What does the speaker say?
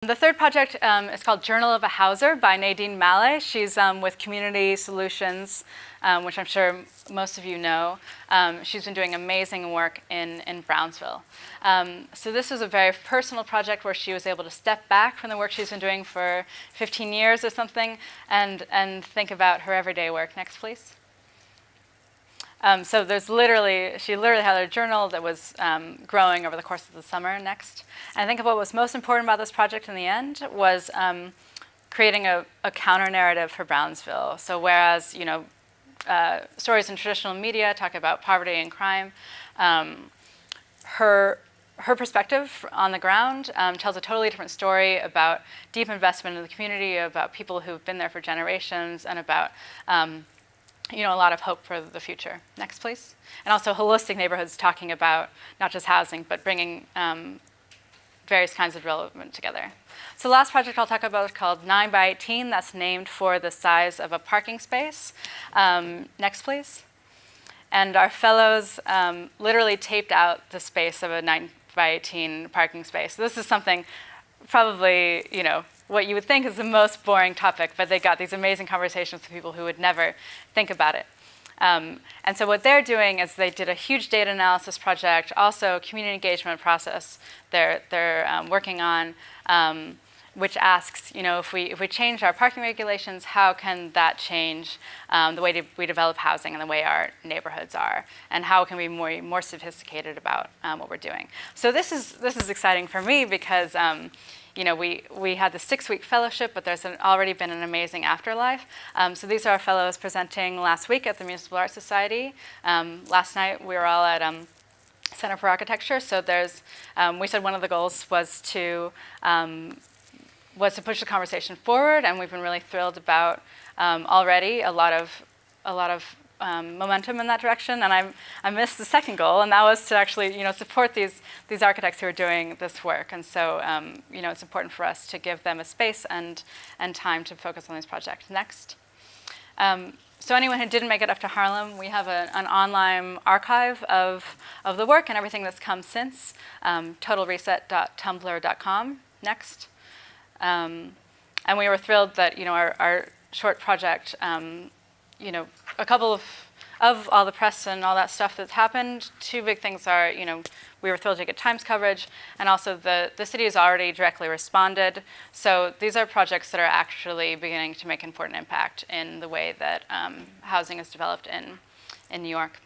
The third project is called Journal of a Houser by Nadine Mallet. She's with Community Solutions, which I'm sure most of you know. She's been doing amazing work in Brownsville. So this was a very personal project where she was able to step back from the work she's been doing for 15 years or something and think about her everyday work. Next, please. So she literally had a journal that was growing over the course of the summer. Next. And I think what was most important about this project in the end was creating a counter-narrative for Brownsville. So whereas, stories in traditional media talk about poverty and crime, her perspective on the ground tells a totally different story about deep investment in the community, about people who've been there for generations, and about a lot of hope for the future. Next, please. And also holistic neighborhoods, talking about not just housing, but bringing various kinds of development together. So the last project I'll talk about is called 9 by 18. That's named for the size of a parking space. Next, please. And our fellows literally taped out the space of a 9 by 18 parking space. So this is something probably, what you would think is the most boring topic, but they got these amazing conversations with people who would never think about it. And so what they're doing is they did a huge data analysis project, also a community engagement process they're working on, which asks, if we change our parking regulations, how can that change the way we develop housing and the way our neighborhoods are, and how can we be more sophisticated about what we're doing? So this is exciting for me because we had the 6-week fellowship, but there's already been an amazing afterlife. So these are our fellows presenting last week at the Municipal Art Society. Last night we were all at Center for Architecture. So we said one of the goals was to push the conversation forward, and we've been really thrilled about already a lot of momentum in that direction. And I missed the second goal, and that was to actually support these architects who are doing this work. And so it's important for us to give them a space and time to focus on these projects. Next. So anyone who didn't make it up to Harlem, we have an online archive of the work and everything that's come since, totalreset.tumblr.com. Next. And we were thrilled that our short project, a couple of all the press and all that stuff that's happened, two big things are, we were thrilled to get Times coverage, and also the city has already directly responded. So these are projects that are actually beginning to make important impact in the way that housing is developed in New York.